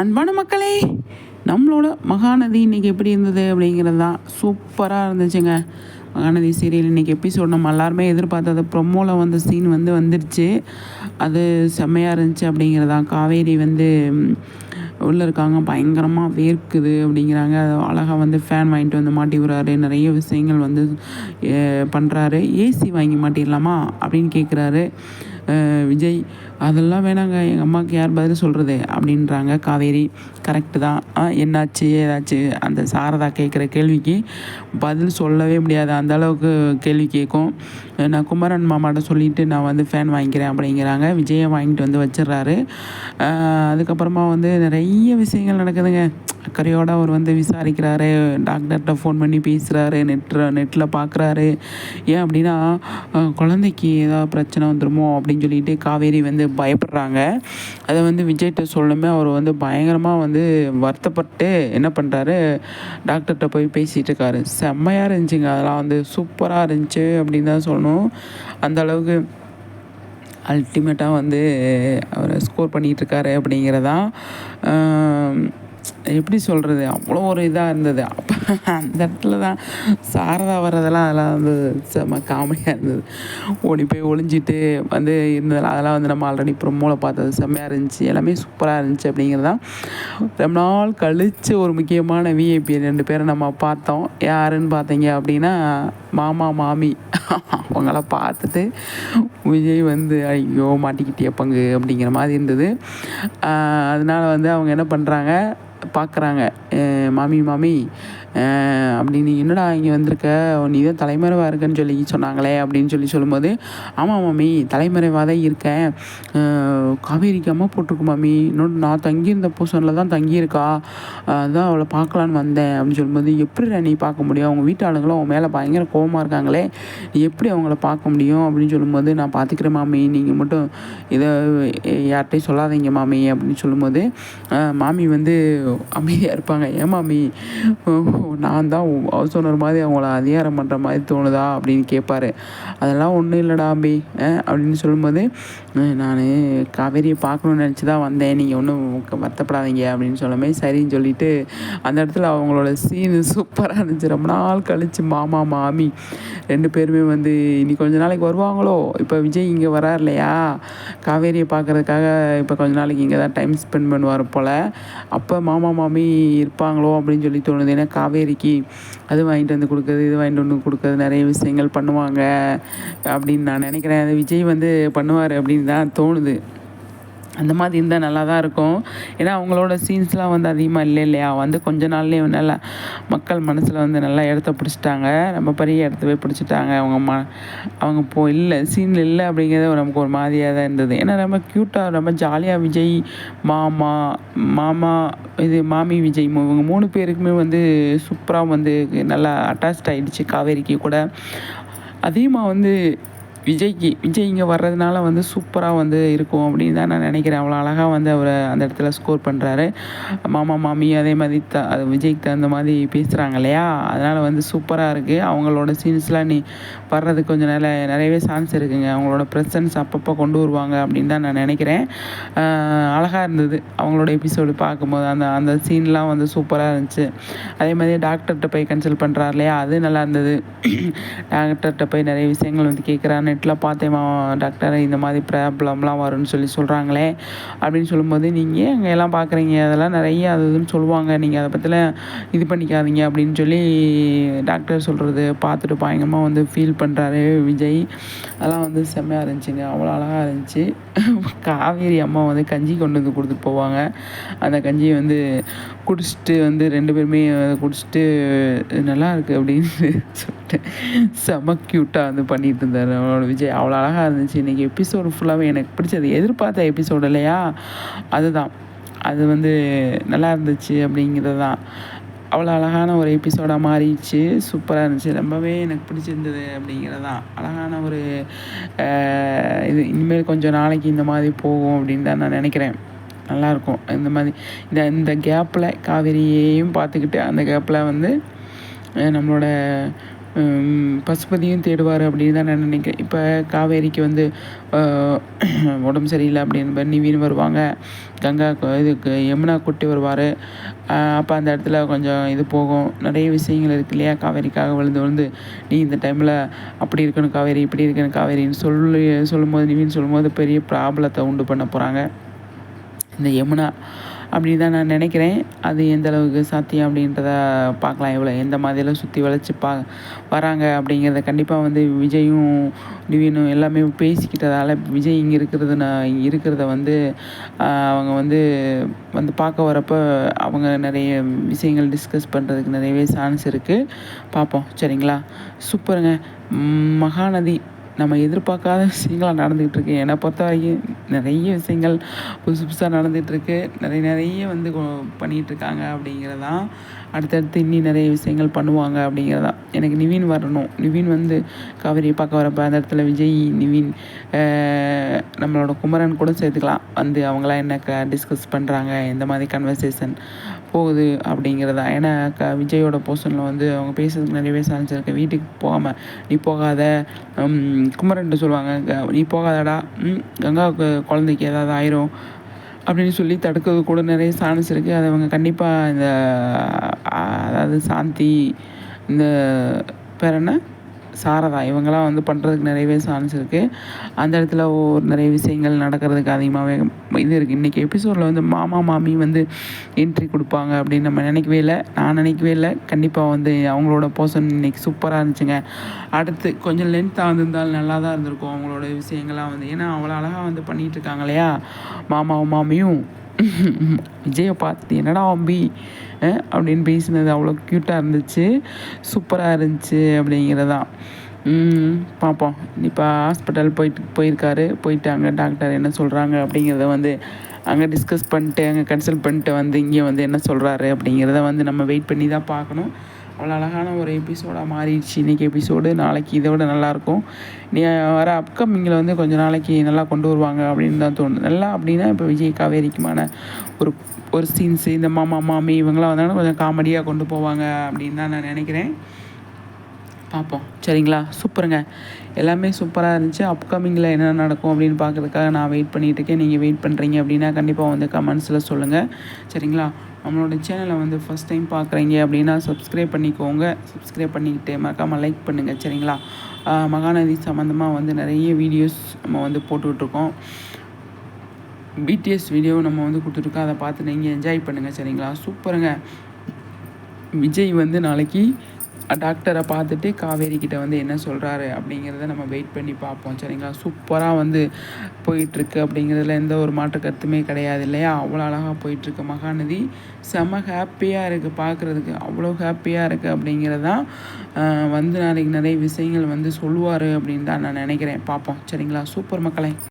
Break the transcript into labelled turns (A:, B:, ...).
A: அன்பான மக்களே, நம்மளோட மகாநதி இன்றைக்கி எப்படி இருந்தது அப்படிங்கிறது தான் சூப்பராக இருந்துச்சுங்க. மகாநதி சீரியல் இன்றைக்கி எபிசோட் நம்ம எல்லாருமே எதிர்பார்த்தது ப்ரொமோவில் வந்த சீன் வந்துருச்சு. அது செம்மையாக இருந்துச்சு அப்படிங்கிறதான். காவேரி உள்ளே இருக்காங்க, பயங்கரமாக வேர்க்குது அப்படிங்கிறாங்க. அது அழகாக ஃபேன் வாங்கிட்டு மாட்டி விடுறாரு. நிறைய விஷயங்கள் பண்ணுறாரு. ஏசி வாங்கி மாட்டிடலாமா அப்படின்னு கேட்குறாரு விஜய். அதெல்லாம் வேணாங்க, எங்கள் அம்மாவுக்கு யார் பதில் சொல்கிறது அப்படின்றாங்க காவேரி. கரெக்டு தான். என்னாச்சு ஏதாச்சு அந்த சாரதா கேட்குற கேள்விக்கு பதில் சொல்லவே முடியாது, அந்த அளவுக்கு கேள்வி கேட்கும். நான் குமரன் மாமாட்ட சொல்லிவிட்டு நான் ஃபேன் வாங்கிக்கிறேன் அப்படிங்கிறாங்க. விஜயை வாங்கிட்டு வச்சிடுறாரு. அதுக்கப்புறமா நிறைய விஷயங்கள் நடக்குதுங்க. அக்கறையோடு அவர் விசாரிக்கிறாரு, டாக்டர்கிட்ட ஃபோன் பண்ணி பேசுகிறாரு, நெட்டில் பார்க்குறாரு. ஏன் அப்படின்னா குழந்தைக்கு ஏதாவது பிரச்சனை வந்துடுமோ அப்படின்னு சொல்லிட்டு காவேரி பயப்படுறாங்க. அதை விஜய்கிட்ட சொல்லுமே அவர் பயங்கரமாக வருத்தப்பட்டு என்ன பண்ணுறாரு, டாக்டர்கிட்ட போய் பேசிகிட்டு இருக்காரு. செம்மையாக இருந்துச்சுங்க. அதெல்லாம் சூப்பராக இருந்துச்சு அப்படின்னு தான் சொல்லணும். அந்தளவுக்கு அல்டிமேட்டாக அவர் ஸ்கோர் பண்ணிகிட்ருக்காரு அப்படிங்கிறதான். எப்படி சொல்கிறது, அவ்வளோ ஒரு இதாக இருந்தது. அப்போ அந்த இடத்துல தான் சாரதா வர்றதெல்லாம் அதெல்லாம் செம்ம காமெடியாக இருந்தது. ஓடி போய் ஒளிஞ்சிட்டு இருந்ததெல்லாம் அதெல்லாம் நம்ம ஆல்ரெடி ப்ரொமோவில் பார்த்தது செம்மையாக இருந்துச்சு. எல்லாமே சூப்பராக இருந்துச்சு அப்படிங்கிறதான். ரொம்ப நாள் கழித்து ஒரு முக்கியமான விஐபி 2 பேரை நம்ம பார்த்தோம். யாருன்னு பார்த்தீங்க அப்படின்னா மாமா மாமி. அவங்கள பார்த்துட்டு விஜய் ஐயோ மாட்டிக்கிட்டே பங்கு அப்படிங்கிற மாதிரி இருந்தது. அதனால் அவங்க என்ன பண்ணுறாங்க, பார்க்குறாங்க. மாமி அப்படின்னு, என்னடா இங்கே வந்திருக்க, நீ தான் தலைமறைவாக இருக்கன்னு சொன்னாங்களே அப்படின்னு சொல்லும்போது, ஆமாம் மாமி தலைமறைவாக தான் இருக்கேன். காவேரிக்கு அம்மா போட்டிருக்கு மாமி, இன்னொன்று நான் தங்கியிருந்த போர்ஷனில் தான் தங்கியிருக்கா, அதுதான் அவளை பார்க்கலான்னு வந்தேன் அப்படின்னு சொல்லும்போது, எப்படி நீ பார்க்க முடியும், அவங்க வீட்டு ஆளுங்களும் அவன் மேலே பயங்கர கோவமாக இருக்காங்களே, நீ எப்படி அவங்கள பார்க்க முடியும் அப்படின்னு சொல்லும்போது, நான் பார்த்துக்கிறேன் மாமி, நீங்கள் மட்டும் இதை யார்கிட்டையும் சொல்லாதீங்க மாமி அப்படின்னு சொல்லும்போது, மாமி அமைதியாக இருப்பாங்க. ஏன் மாமி, நான் தான் ஹவுஸ் ஓனர் மாதிரி அவங்கள அதிகாரம் பண்ணுற மாதிரி தோணுதா அப்படின்னு கேட்பாரு. அதெல்லாம் ஒன்றும் இல்லைடா அம்பி அப்படின்னு சொல்லும்போது, நான் காவேரியை பார்க்கணுன்னு நினச்சி தான் வந்தேன், நீங்கள் ஒன்றும் வருத்தப்படாதீங்க அப்படின்னு சொல்லாமே சரின்னு சொல்லிவிட்டு அந்த இடத்துல அவங்களோட சீனு சூப்பராக இருந்துச்சு. ரொம்ப நாள் கழித்து மாமா மாமி 2 பேருமே இனி கொஞ்ச நாளைக்கு வருவாங்களோ. இப்போ விஜய் இங்கே வரார் இல்லையா, காவேரியை பார்க்குறதுக்காக இப்போ கொஞ்ச நாளைக்கு இங்கே தான் டைம் ஸ்பெண்ட் பண்ணுவார் போல். அப்போ மாமா மாமி இருப்பாங்களோ அப்படின்னு சொல்லி தோணுது. ஏன்னா காவேரிக்கு அது வாங்கிட்டு கொடுக்குறது, இது வாங்கிட்டு கொடுக்குறது, நிறைய விஷயங்கள் பண்ணுவாங்க அப்படின்னு நான் நினைக்கிறேன். அது விஜய் பண்ணுவார் அப்படின்னு தான் தோணுது. அந்த மாதிரி இருந்தால் நல்லா தான் இருக்கும். ஏன்னா அவங்களோட சீன்ஸ்லாம் அதிகமாக இல்லையா, கொஞ்ச நாள்லேயே நல்லா மக்கள் மனசில் நல்லா இடத்த பிடிச்சிட்டாங்க. ரொம்ப பெரிய இடத்தவே பிடிச்சிட்டாங்க. அவங்க இல்லை சீனில் இல்லை அப்படிங்கிறது நமக்கு ஒரு மாதிரியாக தான் இருந்தது. ஏன்னா ரொம்ப க்யூட்டாக ரொம்ப ஜாலியாக விஜய் மாமா இது மாமி விஜய் இவங்க 3 பேருக்குமே சூப்பராக நல்லா அட்டாச்ட் ஆகிடுச்சு காவேரிக்கு கூட. அதிகமாக விஜய் இங்கே வர்றதுனால சூப்பராக இருக்கும் அப்படின்னு தான் நான் நினைக்கிறேன். அவ்வளோ அழகாக அவர் அந்த இடத்துல ஸ்கோர் பண்ணுறாரு. மாமா மாமி அதே மாதிரி அது விஜய்க்கு தகுந்த மாதிரி பேசுகிறாங்க இல்லையா, அதனால் சூப்பராக இருக்குது. அவங்களோட சீன்ஸ்லாம் நீ வர்றதுக்கு கொஞ்சம் நிறையவே சான்ஸ் இருக்குங்க. அவங்களோட ப்ரெசன்ஸ் அப்பப்போ கொண்டு வருவாங்க அப்படின்னு தான் நான் நினைக்கிறேன். அழகாக இருந்தது அவங்களோட எபிசோடு பார்க்கும்போது. அந்த சீன்லாம் சூப்பராக இருந்துச்சு. அதே மாதிரி டாக்டர்கிட்ட போய் கன்சல்ட் பண்ணுறாரு இல்லையா, அது நல்லா இருந்தது. டாக்டர்கிட்ட போய் நிறைய விஷயங்கள் கேட்குறாரு. நெட்டில் பார்த்தேம்மா டாக்டர், இந்த மாதிரி ப்ராப்ளம்லாம் வரும்னு சொல்கிறாங்களே அப்படின்னு சொல்லும்போது, நீங்கள் ஏன் அங்கே எல்லாம் பார்க்குறீங்க, அதெல்லாம் நிறைய அது இதுன்னு சொல்லுவாங்க, நீங்கள் அதை பற்றிலாம் இது பண்ணிக்காதீங்க அப்படின்னு சொல்லி டாக்டர் சொல்கிறது பார்த்துட்டு பயங்கரமாக ஃபீல் பண்ணுறாரு விஜய். அதெல்லாம் செம்மையாக இருந்துச்சுங்க. அவ்வளோ அழகாக இருந்துச்சு. காவேரி அம்மா கஞ்சி கொண்டு கொடுத்துட்டு போவாங்க. அந்த கஞ்சியை குடிச்சிட்டு 2 பேருமே குடிச்சிட்டு நல்லா இருக்குது அப்படின்னு சொல்லிட்டு செம க்யூட்டாக பண்ணிகிட்டு இருந்தார் அவனோட விஜய். அவ்வளோ அழகாக இருந்துச்சு. இன்றைக்கி எபிசோடு ஃபுல்லாகவே எனக்கு பிடிச்சது, எதிர்பார்த்த எபிசோடு இல்லையா, அதுதான். அது நல்லா இருந்துச்சு அப்படிங்கிறது தான். அவ்வளோ அழகான ஒரு எபிசோடாக மாறிடுச்சு. சூப்பராக இருந்துச்சு. ரொம்பவே எனக்கு பிடிச்சிருந்தது அப்படிங்கிறது தான். அழகான ஒரு இது. இனிமேல் கொஞ்சம் நாளைக்கு இந்த மாதிரி போகும் அப்படின்னு தான் நான் நினைக்கிறேன். நல்லாயிருக்கும் இந்த மாதிரி. இந்த கேப்பில் காவேரியையும் பார்த்துக்கிட்டு அந்த கேப்பில் நம்மளோட பசுபதியும் தேடுவார் அப்படின்னு தான் நான் நினைக்கிறேன். இப்போ காவேரிக்கு வந்து உடம்பு சரியில்லை அப்படின்னு நிவின் வருவாங்க, கங்கா இதுக்கு யமுனா கூட்டி வருவார். அப்போ அந்த இடத்துல கொஞ்சம் இது போகும், நிறைய விஷயங்கள் இருக்கு இல்லையா. காவேரிக்காக விழுந்து நீ இந்த டைமில் அப்படி இருக்கணும் காவேரி, இப்படி இருக்கணும் காவேரின்னு சொல்லும்போது நிவின் சொல்லும்போது பெரிய ப்ராப்ளத்தை உண்டு பண்ண போகிறாங்க இந்த யமுனா அப்படி தான் நான் நினைக்கிறேன். அது எந்த அளவுக்கு சாத்தியம் அப்படின்றத பார்க்கலாம். எந்த மாதிரியெல்லாம் சுற்றி வளைச்சி வராங்க அப்படிங்கிறத கண்டிப்பாக வந்து விஜயும் நிவினும் எல்லாமே பேசிக்கிட்டதால் விஜய் இங்கே இருக்கிறத வந்து அவங்க வந்து பார்க்க வரப்போ அவங்க நிறைய விஷயங்கள் டிஸ்கஸ் பண்ணுறதுக்கு நிறையவே சான்ஸ் இருக்குது. பார்ப்போம் சரிங்களா. சூப்பருங்க. மகாநதி நம்ம எதிர்பார்க்காத விஷயங்களாக நடந்துகிட்ருக்கு. என்னை பொறுத்த வரைக்கும் நிறைய விஷயங்கள் புதுசாக நடந்துகிட்ருக்கு. நிறைய வந்து பண்ணிகிட்ருக்காங்க அப்படிங்கிறதான். அடுத்தடுத்து இன்னும் நிறைய விஷயங்கள் பண்ணுவாங்க அப்படிங்கிறதான். எனக்கு நிவின் வரணும். நிவின் வந்து காவேரியை பார்க்க வரப்போ அந்த இடத்துல விஜய், நிவின், நம்மளோட குமரன் கூட சேர்த்துக்கலாம். வந்து அவங்களாம் என்ன டிஸ்கஸ் பண்ணுறாங்க, எந்த மாதிரி கன்வர்சேஷன் போகுது அப்படிங்கிறதா. ஏன்னா விஜயோட போர்ஷனில் வந்து அவங்க பேசுறதுக்கு நிறையவே சான்ஸ் இருக்குது. வீட்டுக்கு போகாமல் நீ போகாத, குமரன்ட்டு சொல்லுவாங்க நீ போகாதடா, கங்காவுக்கு குழந்தைக்கு ஏதாவது ஆயிரும் அப்படின்னு சொல்லி தடுக்கிறது கூட நிறைய சான்ஸ் இருக்குது. அதை அவங்க கண்டிப்பாக இந்த அதாவது சாந்தி, இந்த பேர் என்ன, சாரதா, இவங்கெல்லாம் வந்து பண்ணுறதுக்கு நிறையவே சான்ஸ் இருக்குது. அந்த இடத்துல நிறைய விஷயங்கள் நடக்கிறதுக்கு அதிகமாகவே இது இருக்குது. இன்றைக்கி எபிசோடில் வந்து மாமா மாமி வந்து என்ட்ரி கொடுப்பாங்க அப்படின்னு நம்ம நினைக்கவே இல்லை. நான் நினைக்கவே இல்லை. கண்டிப்பாக வந்து அவங்களோட போர்ஷன் இன்றைக்கி சூப்பராக இருந்துச்சுங்க. அடுத்து கொஞ்சம் லென்த்தாக வந்திருந்தாலும் நல்லா தான் இருந்திருக்கும் அவங்களோட விஷயங்கள்லாம் வந்து. ஏன்னா அவ்வளோ அழகாக வந்து பண்ணிகிட்ருக்காங்க இல்லையா மாமாவும் மாமியும். விஜயை பார்த்து என்னடா அம்பி அப்படின்னு பேசினது அவ்வளோ க்யூட்டாக இருந்துச்சு, சூப்பராக இருந்துச்சு அப்படிங்கிறதான். பார்ப்போம். இப்போ ஹாஸ்பிட்டல் போயிருக்காரு. போயிட்டு அங்கே டாக்டர் என்ன சொல்கிறாங்க அப்படிங்கிறத வந்து அங்கே டிஸ்கஸ் பண்ணிட்டு அங்கே கன்சல்ட் பண்ணிட்டு வந்து இங்கே வந்து என்ன சொல்கிறாரு அப்படிங்கிறத வந்து நம்ம வெயிட் பண்ணி தான் பார்க்கணும். அவ்வளோ அழகான ஒரு எபிசோடாக மாறிடுச்சு இன்றைக்கி எபிசோடு. நாளைக்கு இதை விட நல்லாயிருக்கும். நீ வர அப்கமிங்கில் வந்து கொஞ்சம் நாளைக்கு நல்லா கொண்டு வருவாங்க அப்படின்னு தான் தோணுது. நல்லா அப்படின்னா இப்போ விஜய் காவேரிக்குமான ஒரு சீன்ஸு, இந்த மாமா மாமி இவங்களாம் வந்தாலும் கொஞ்சம் காமெடியாக கொண்டு போவாங்க அப்படின்னு தான் நான் நினைக்கிறேன். பார்ப்போம் சரிங்களா. சூப்பருங்க. எல்லாமே சூப்பராக இருந்துச்சு. அப்கமிங்கில் என்ன நடக்கும் அப்படின்னு பார்க்குறதுக்காக நான் வெயிட் பண்ணிகிட்ருக்கேன். நீங்கள் வெயிட் பண்ணுறீங்க அப்படின்னா கண்டிப்பாக வந்து கமெண்ட்ஸில் சொல்லுங்கள் சரிங்களா. நம்மளோட சேனலை வந்து ஃபஸ்ட் டைம் பார்க்குறீங்க அப்படின்னா சப்ஸ்கிரைப் பண்ணிக்கோங்க. சப்ஸ்கிரைப் பண்ணிக்கிட்டு மறக்காமல் லைக் பண்ணுங்கள் சரிங்களா. மகாநதி சம்மந்தமாக வந்து நிறைய வீடியோஸ் நம்ம வந்து போட்டுக்கிட்ருக்கோம். பிடிஎஸ் வீடியோ நம்ம வந்து கொடுத்துருக்கோம். அதை பார்த்து நீங்கள் என்ஜாய் பண்ணுங்கள் சரிங்களா. சூப்பருங்க. விஜய் வந்து நாளைக்கு டாக்டரை பார்த்துட்டு காவேரிக்கிட்ட வந்து என்ன சொல்கிறாரு அப்படிங்கிறத நம்ம வெயிட் பண்ணி பார்ப்போம் சரிங்களா. சூப்பராக வந்து போயிட்டுருக்கு அப்படிங்கிறதுல எந்த ஒரு மாற்று கருத்துமே கிடையாது இல்லையா. அவ்வளோ அழகாக போயிட்டுருக்கு மகாநதி. செம்ம ஹாப்பியாக இருக்குது பார்க்குறதுக்கு, அவ்வளோ ஹாப்பியாக இருக்குது அப்படிங்கிறதான். வந்து நாளைக்கு நிறைய விஷயங்கள் வந்து சொல்லுவார் அப்படின்னு தான் நான் நினைக்கிறேன். பார்ப்போம் சரிங்களா. சூப்பர் மக்களே.